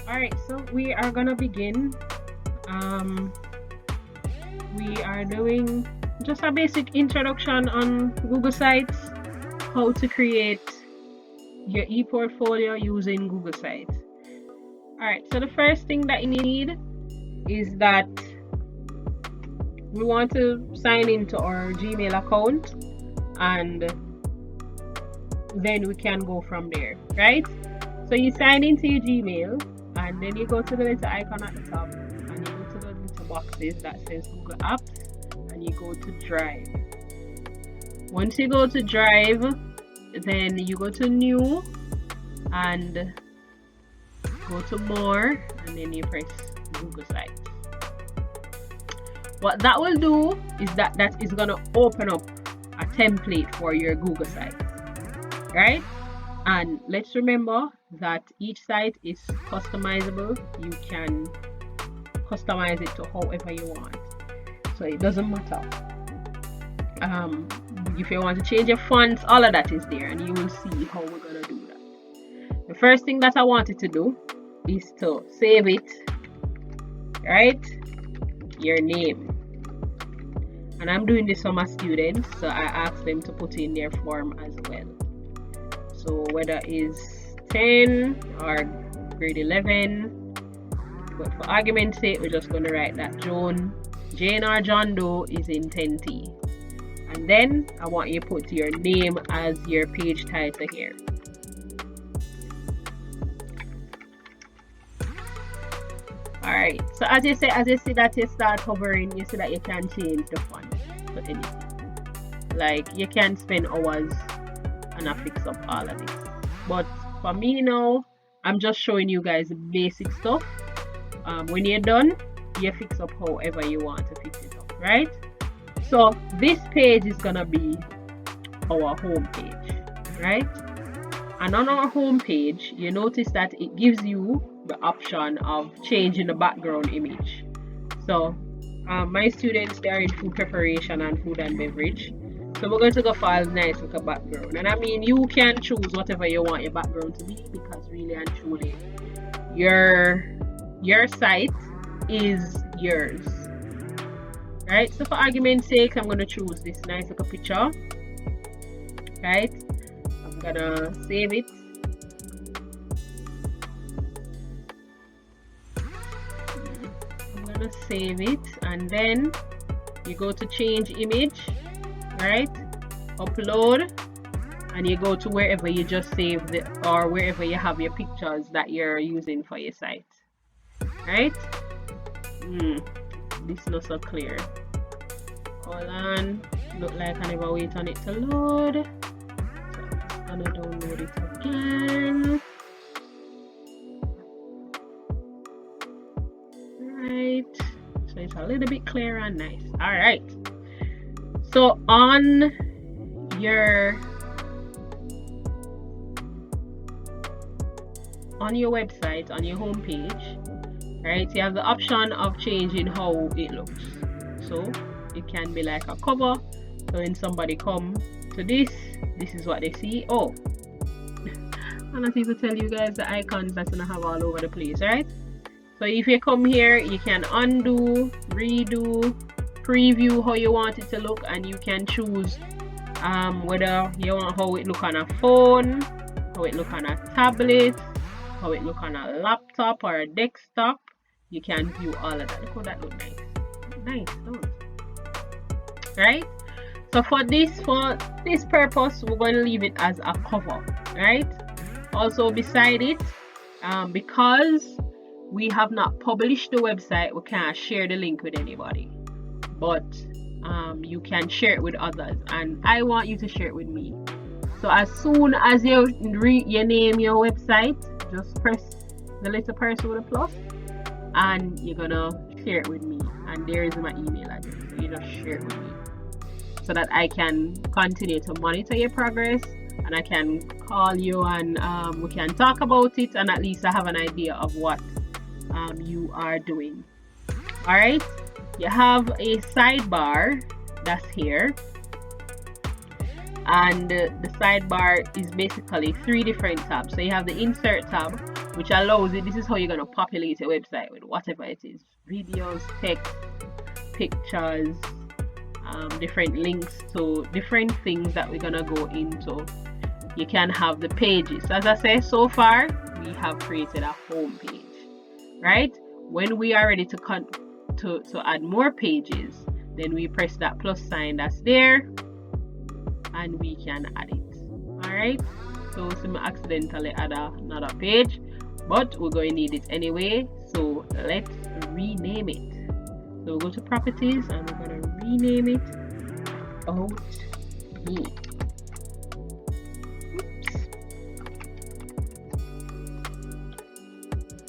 Alright, so we are gonna begin. We are doing just a basic introduction on Google Sites, how to create your e-portfolio using Google Sites. Alright, so the first thing that you need is that we want to sign into our Gmail account, and then we can go from there, right? So you sign into your Gmail, and then you go to the little icon at the top, and you go to the little boxes that says Google Apps, and you go to Drive. Once you go to Drive, then you go to New and go to More, and then you press Google Sites. What that will do is that is going to open up a template for your Google Sites, right? And let's remember that each site is customizable. You can customize it to however you want, so it doesn't matter. If you want to change your fonts, all of that is there, and you will see how we're gonna do that. The first thing that I wanted to do is to save it, right? Your name. And I'm doing this for my students, so I asked them to put in their form as well. So whether it's 10 or grade 11, but for argument's sake, we're just going to write that Jane or John Doe is in 10T. And then I want you to put your name as your page title here. Alright, so as you see that you start hovering, you see that you can change the font to anything. Like, you can spend hours and I fix up all of this. But for me now, I'm just showing you guys the basic stuff. When you're done, you fix up however you want to fix it up, right? So this page is gonna be our home page, right? And on our home page, you notice that it gives you the option of changing the background image. So my students, they are in food preparation and food and beverage, so we're going to go for a nice little background. And I mean, you can choose whatever you want your background to be, because really and truly your site is yours, right? So for argument's sake, I'm going to choose this nice little picture, right? I'm gonna save it. Save it, and then you go to change image, right? Upload, and you go to wherever you just saved it, or wherever you have your pictures that you're using for your site, right? This not so clear. Hold on, look like I never wait on it to load, so I'm gonna download it again. Right, so it's a little bit clearer and nice. All right, so on your website, on your home page, right, you have the option of changing how it looks. So it can be like a cover, so when somebody come to this is what they see. Oh, I'm not even tell you guys the icons that's gonna have all over the place, right? So if you come here, you can undo, redo, preview how you want it to look, and you can choose whether you want how it look on a phone, how it look on a tablet, how it look on a laptop or a desktop. You can view all of that. Look how that look nice. Nice, don't it? Right? So for this purpose, we're going to leave it as a cover, right? Also beside it, because we have not published the website, we can't share the link with anybody, but you can share it with others, and I want you to share it with me. So as soon as you name your website, just press the little person with a plus, and you're gonna share it with me, and there is my email address, so you just share it with me so that I can continue to monitor your progress, and I can call you, and we can talk about it, and at least I have an idea of what you are doing. All right, you have a sidebar that's here, and the sidebar is basically 3 different tabs. So you have the insert tab, which allows you, this is how you're going to populate your website with whatever it is, videos, text, pictures, different links to different things that we're going to go into. You can have the pages. As I say, so far we have created a home page, right? When we are ready to add more pages, then we press that plus sign that's there and we can add it. All right, so some accidentally add another page, but we're going to need it anyway, so let's rename it. So we'll go to properties and we're going to rename it About Me.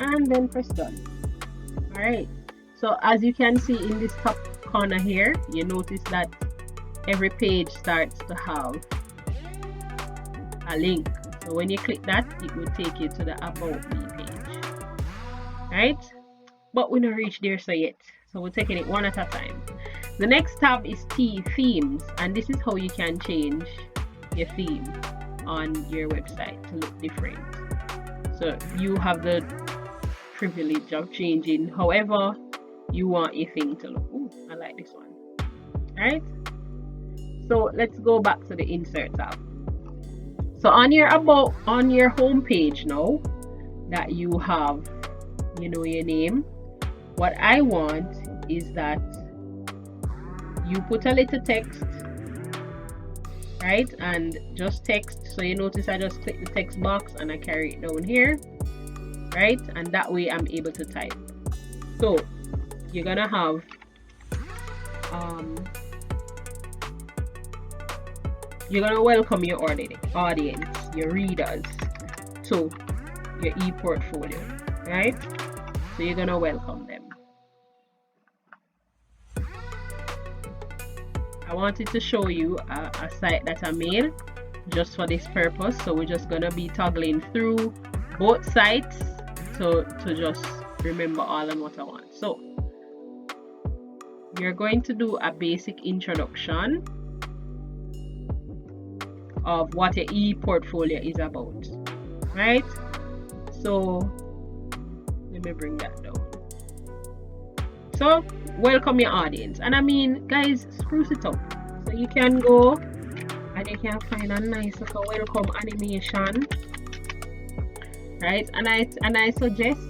And then press done. All right, so as you can see in this top corner here, you notice that every page starts to have a link. So when you click that, it will take you to the About Me page, right? But we're not reached there so yet, so we're taking it one at a time. The next tab is themes, and this is how you can change your theme on your website to look different. So you have the privilege of changing however you want your thing to look. Ooh, I like this one. All right, so let's go back to the insert tab. So on your home page now that you have, your name, what I want is that you put a little text, right? And just text. So you notice I just click the text box and I carry it down here, right? And that way I'm able to type. So you're gonna have you're gonna welcome your audience, your readers, to your e-portfolio, right? So you're gonna welcome them. I wanted to show you a site that I made just for this purpose. So we're just gonna be toggling through both sites to just remember all and what I want. So you're going to do a basic introduction of what your e-portfolio is about, right? So let me bring that down. So welcome your audience, and I mean, guys, spruce it up. So you can go and you can find a nice little welcome animation, right? And I suggest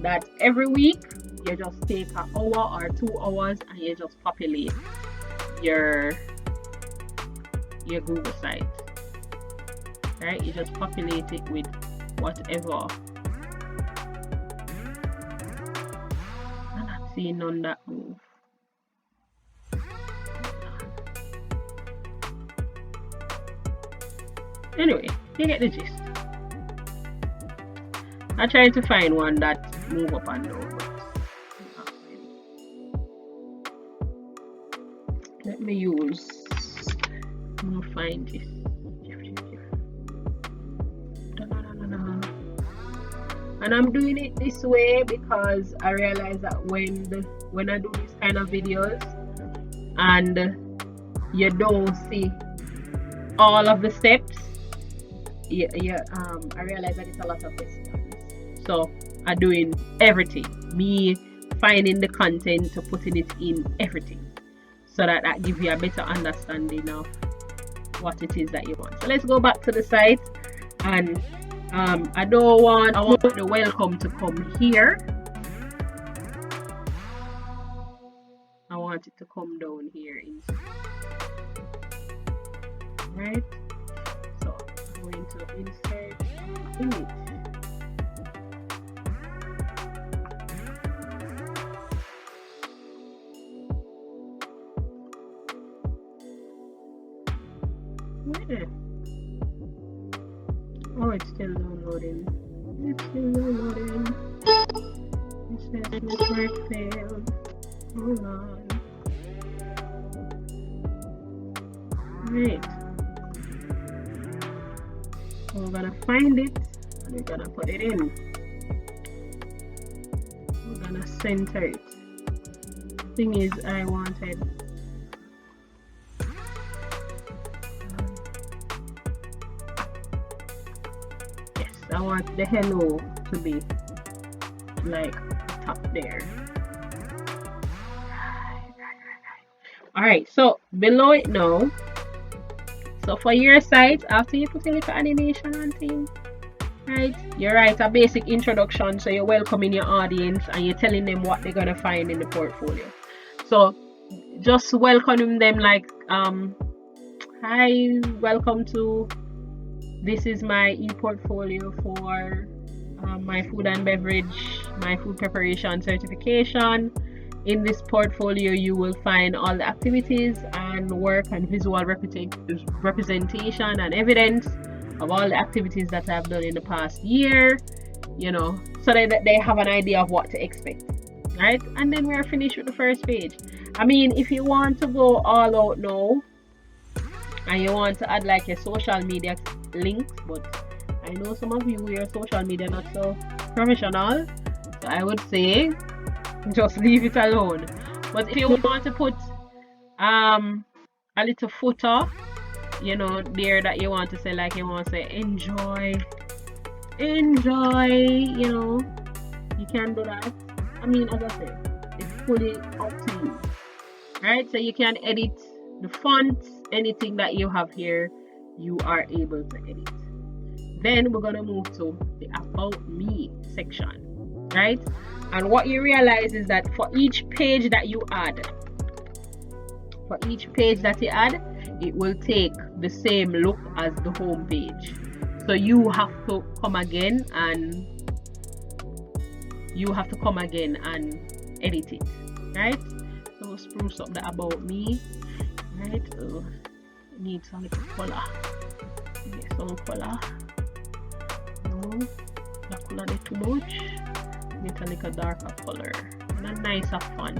that every week you just take an hour or 2 hours and you just populate your Google site, right? You just populate it with whatever. I'm not seeing none that move. Anyway, you get the gist. I tried to find one that move up and down, but let me use. I'm gonna find this. And I'm doing it this way because I realize that when I do these kind of videos and you don't see all of the steps, I realize that it's a lot of questions. So I'm doing everything. Me finding the content to putting it in everything, so that gives you a better understanding of what it is that you want. So let's go back to the site, and I want the welcome to come here. I want it to come down here instead. Right? So I'm going to insert image. Yeah. Oh, it's still downloading. It's still downloading. It says network failed. Hold on. Right. So we're gonna find it and we're gonna put it in. We're gonna center it. Thing is, I wanted. I want the hello to be like top there. Alright, so below it now. So for your site, after you put a little animation and thing, right? You write a basic introduction, so you're welcoming your audience and you're telling them what they're gonna find in the portfolio. So just welcoming them like, hi, welcome to, this is my e-portfolio for my food and beverage, my food preparation certification. In this portfolio, you will find all the activities and work and visual representation and evidence of all the activities that I've done in the past year, you know, so that they have an idea of what to expect, right? And then we're finished with the first page. I mean, if you want to go all out now and you want to add like a social media links, but I know some of you, your social media not so professional, so I would say just leave it alone. But if you want to put a little footer, you know, there that you want to say, like you want to say enjoy, you know, you can do that. I mean, as I said, it's fully up to you, right? So you can edit the fonts, anything that you have here, you are able to edit. Then we're gonna move to the About Me section, right? And what you realize is that for each page that you add, it will take the same look as the home page. So you have to come again and edit it, right? So spruce up the About Me, right? So need some little color. Get some color. No, the color is too much. Get a little darker color and a nicer font.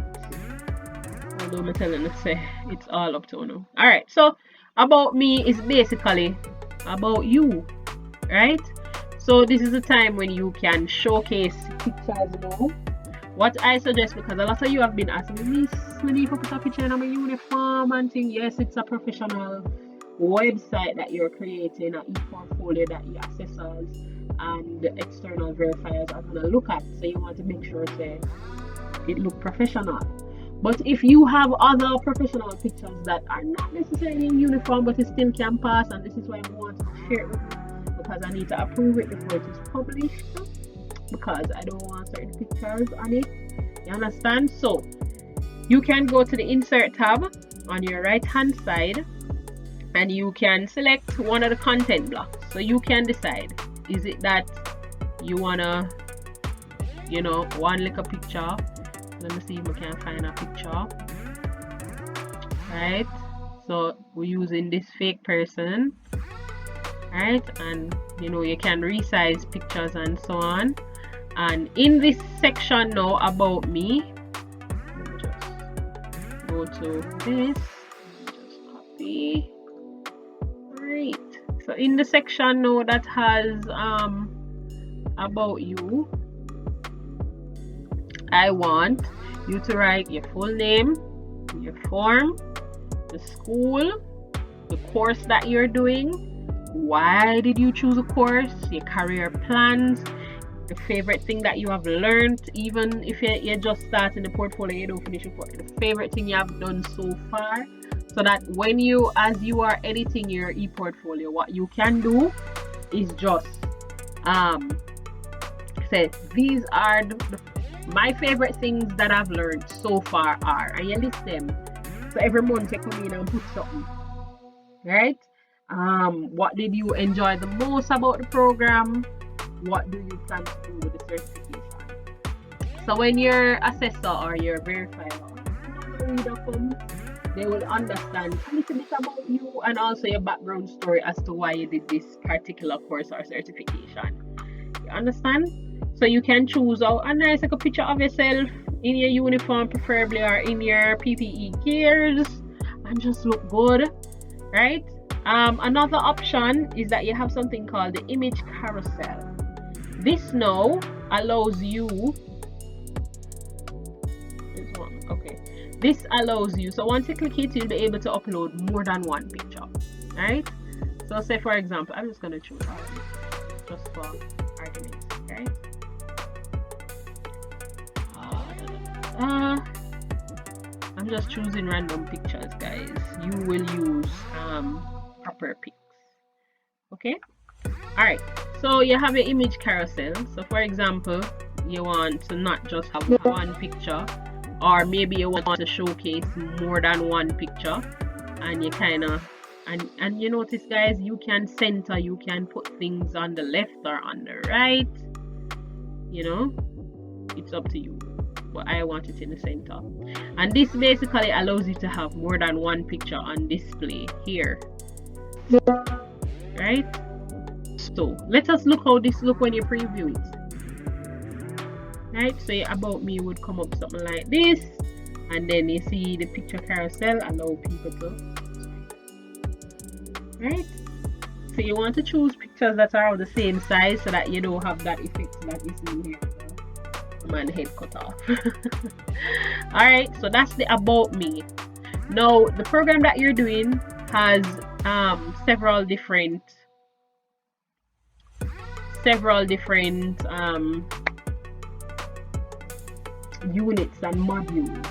Although I'm telling you, say it's all up to you. Alright, so About Me is basically about you, right? So this is a time when you can showcase pictures now. What I suggest, because a lot of you have been asking me, Miss, when you put a picture in my uniform and thing, yes, it's a professional website that you're creating, an e-portfolio that your assessors and the external verifiers are gonna look at. So you want to make sure that it look professional. But if you have other professional pictures that are not necessarily in uniform but it still can pass, and this is why I want to share it with you, because I need to approve it before it is published, because I don't want certain pictures on it. You understand? So you can go to the Insert tab on your right hand side and you can select one of the content blocks. So you can decide, is it that you wanna, you know, one little picture. Let me see if we can find a picture. Right, so we're using this fake person, right? And you know, you can resize pictures and so on. And in this section now, About Me, let me just go to this, just copy. Right, so in the section now that has About You, I want you to write your full name, your form, the school, the course that you're doing, why did you choose a course, your career plans, the favorite thing that you have learned, even if you're just starting the portfolio, you don't finish the favorite thing you have done so far, so that when you, as you are editing your e-portfolio, what you can do is just say, these are my favorite things that I've learned so far are, and you list them. So every month you come in and put something, right? What did you enjoy the most about the program? What do you plan to do with the certification? So when your assessor or your verifier or the reader comes, they will understand a little bit about you and also your background story as to why you did this particular course or certification. You understand? So you can choose out a nice like a picture of yourself in your uniform, preferably, or in your PPE gears, and just look good, right? Another option is that you have something called the image carousel. This now allows you, this allows you, so once you click it, you'll be able to upload more than one picture, right? So say for example, I'm just going to choose just for arguments, right? I'm just choosing random pictures, guys. You will use proper pics. Okay. All right. So you have your image carousel. So for example, you want to not just have one picture, or maybe you want to showcase more than one picture, and you kind of and you notice, guys, you can center, you can put things on the left or on the right. You know, it's up to you, but I want it in the center. And this basically allows you to have more than one picture on display here, right? So let us look how this look when you preview it. Right, so your about me would come up something like this, and then you see the picture carousel allow people to, right? So you want to choose pictures that are of the same size so that you don't have that effect that you see here, the man head cut off. All right, so that's the about me. Now the program that you're doing has several different units and modules,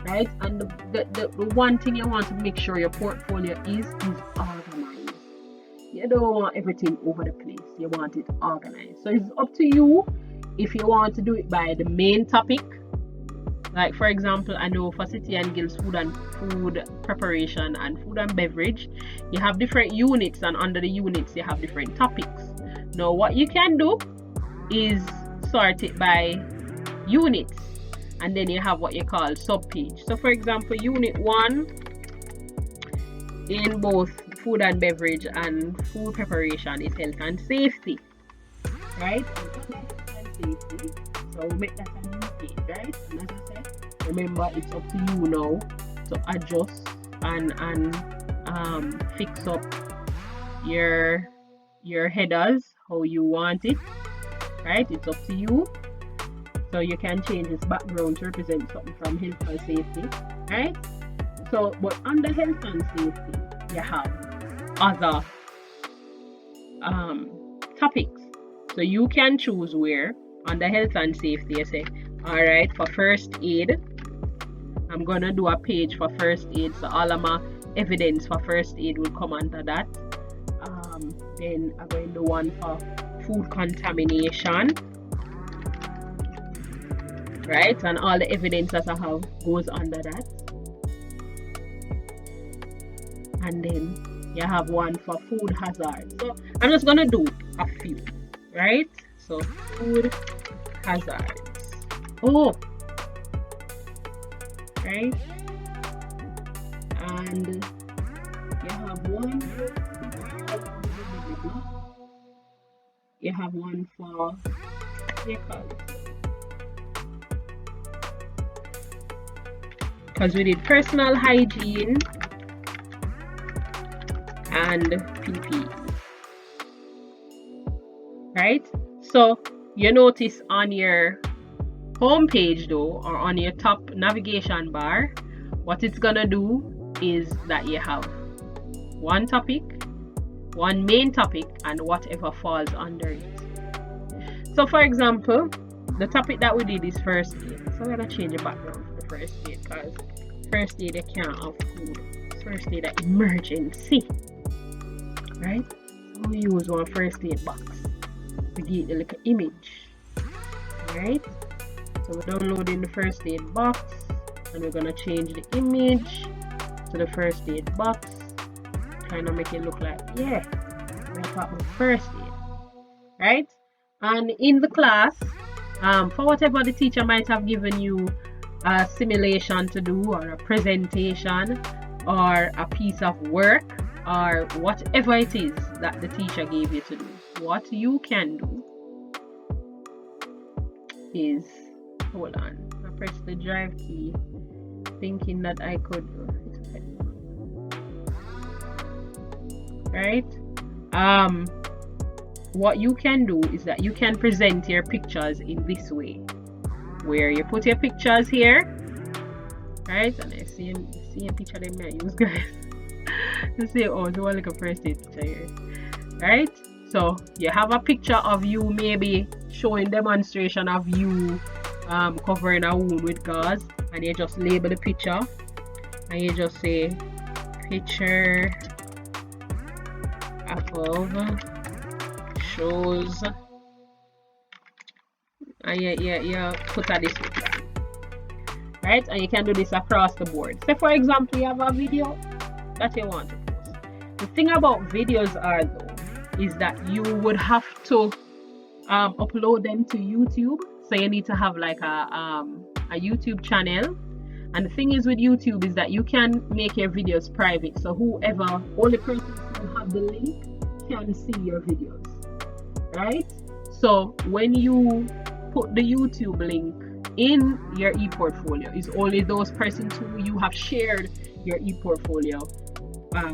right? And the one thing you want to make sure your portfolio is organized. You don't want everything over the place. You want it organized. So it's up to you if you want to do it by the main topic. Like for example, I know for City and Guilds food preparation and food and beverage, you have different units, and under the units you have different topics. Now what you can do is sort it by units, and then you have what you call sub-page. So for example, unit 1 in both food and beverage and food preparation is health and safety, right? And safety, so we make that a new page, right? And as I said, remember, it's up to you now to adjust and fix up your headers how you want it, right? It's up to you. So you can change this background to represent something from health and safety, right? So, but under health and safety, you have other topics. So you can choose where under health and safety you say, all right, for first aid, I'm gonna do a page for first aid. So all of my evidence for first aid will come under that. Then I'm going to do one for food contamination, right? And all the evidence that I have goes under that. And then you have one for food hazard. So I'm just gonna do a few, right? So food hazards. Oh, right. And you have one. You have one for vehicles, because we did personal hygiene and PPE, right? So you notice on your home page though, or on your top navigation bar, what it's gonna do is that you have one topic, one main topic, and whatever falls under it. So for example, the topic that we did is first aid. So we're gonna change the background for the first aid, because first aid you can't have food. First aid an emergency, right? So we use one first aid box to get the little image, right? So we're downloading the first aid box, and we're gonna change the image to the first aid box, kind of make it look like, yeah, like about first aid, right? And in the class, for whatever the teacher might have given you a simulation to do, or a presentation, or a piece of work, or whatever it is that the teacher gave you to do, what you can do is, hold on, I press the drive key thinking that I could, right? What you can do is that you can present your pictures in this way, where you put your pictures here, right? And I see a picture they may use, guys. You see, oh, so like a first aid picture here, right? So you have a picture of you, maybe showing demonstration of you covering a wound with gauze, and you just label the picture and you just say picture above shows, and you put a description, right? And you can do this across the board. Say for example you have a video that you want to post. The thing about videos are though is that you would have to upload them to YouTube, so you need to have like a YouTube channel. And the thing is with YouTube is that you can make your videos private, so whoever, only person who have the link can see your videos, right? So when you put the YouTube link in your ePortfolio, is only those persons who you have shared your ePortfolio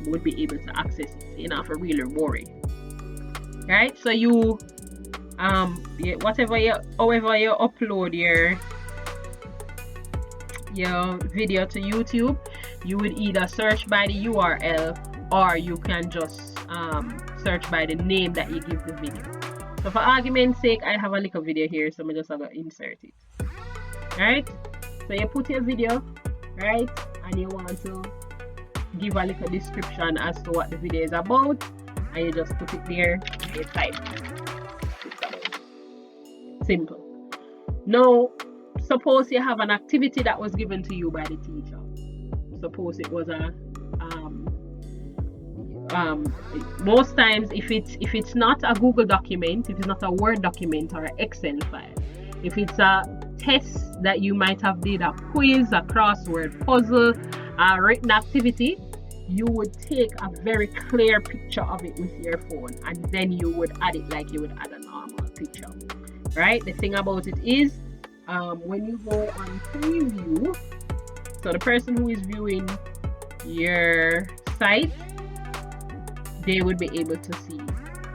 would be able to access it. So you don't have to really worry, right? So you however you upload your video to YouTube, you would either search by the URL, or you can just search by the name that you give the video. So for argument's sake, I have a little video here, so I'm just gonna insert it. Right? So you put your video, right, and you want to give a little description as to what the video is about, and you just put it there, you type. Simple. Now, suppose you have an activity that was given to you by the teacher. Suppose it was a most times if it's not a Google document, if it's not a Word document or an Excel file, if it's a test that you might have did, a quiz, a crossword puzzle, a written activity, you would take a very clear picture of it with your phone, and then you would add it like you would add a normal picture, right? The thing about it is, when you go on preview, so the person who is viewing your site, they would be able to see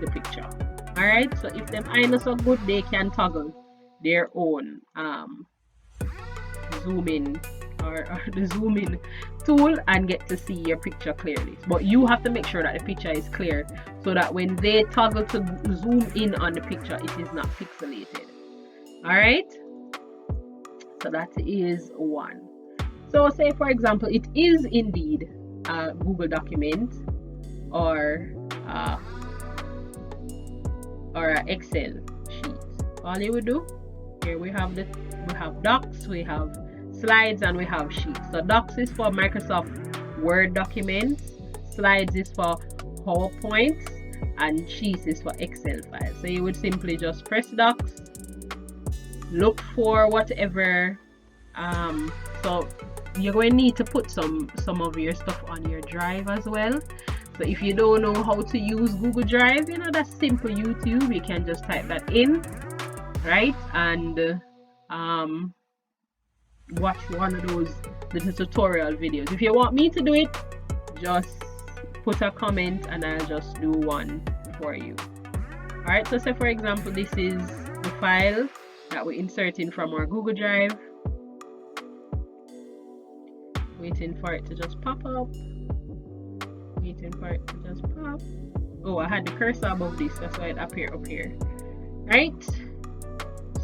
the picture. All right, so if them eyes not so good, they can toggle their own zoom in or the zoom in tool and get to see your picture clearly. But you have to make sure that the picture is clear, so that when they toggle to zoom in on the picture, it is not pixelated. All right, so that is one. So say for example it is indeed a Google document or an Excel sheet. All you would do, here we have docs, we have slides, and we have sheets. So docs is for Microsoft Word documents, slides is for PowerPoint, and sheets is for Excel files. So you would simply just press docs, look for whatever so you're going to need to put some of your stuff on your drive as well. So if you don't know how to use Google Drive, you know, that's simple. YouTube, you can just type that in, right, and watch one of those little tutorial videos. If you want me to do it, just put a comment and I'll just do one for you. All right, so say for example this is the file that we're inserting from our Google Drive. Waiting for it to just pop up. Waiting for it to just pop. Oh, I had the cursor above this, that's why it appeared up here. Right?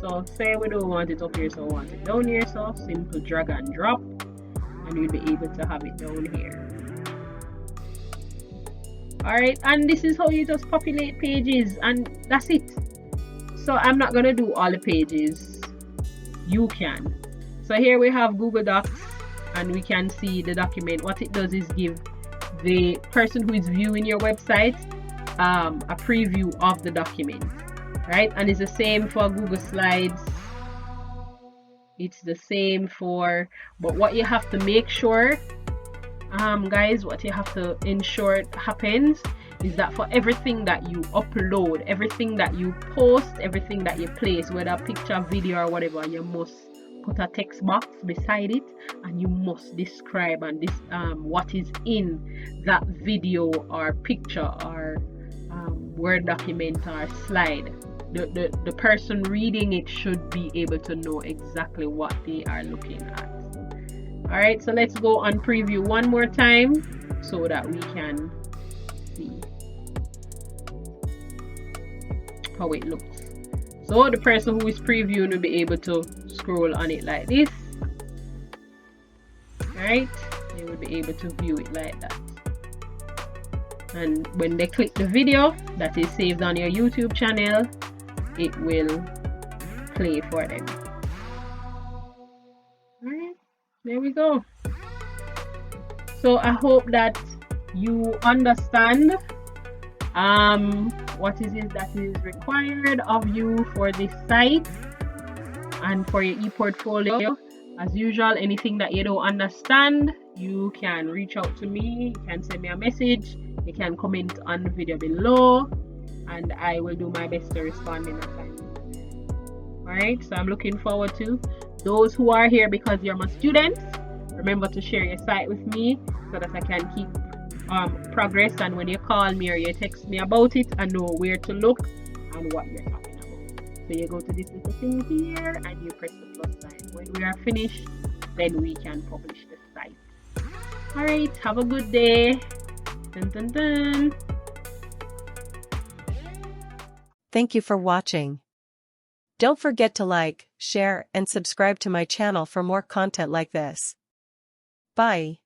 So say we don't want it up here, so we want it down here. So simple drag and drop, and you'll be able to have it down here. Alright, and this is how you just populate pages, and that's it. So I'm not gonna do all the pages. You can. So here we have Google Docs, and we can see the document. What it does is give the person who is viewing your website a preview of the document, right? And it's the same for Google Slides. It's the same for, but what you have to make sure, guys, what you have to ensure happens is that for everything that you upload, everything that you post, everything that you place, whether picture, video, or whatever, you must put a text box beside it, and you must describe and this what is in that video or picture or Word document or slide. The person reading it should be able to know exactly what they are looking at. All right, so let's go on preview one more time so that we can see how it looks. So the person who is previewing will be able to scroll on it like this, right? They will be able to view it like that. And when they click the video that is saved on your YouTube channel, it will play for them. Alright, there we go. So I hope that you understand what is it that is required of you for this site and for your ePortfolio. As usual, anything that you don't understand, you can reach out to me, you can send me a message, you can comment on the video below, and I will do my best to respond in that time. Alright, so I'm looking forward to those who are here because you're my students. Remember to share your site with me so that I can keep progress, and when you call me or you text me about it, I know where to look and what you're talking about. So you go to this little thing here and you press the plus sign. When we are finished, then we can publish the site. Alright, have a good day. Dun, dun, dun. Thank you for watching. Don't forget to like, share, and subscribe to my channel for more content like this. Bye.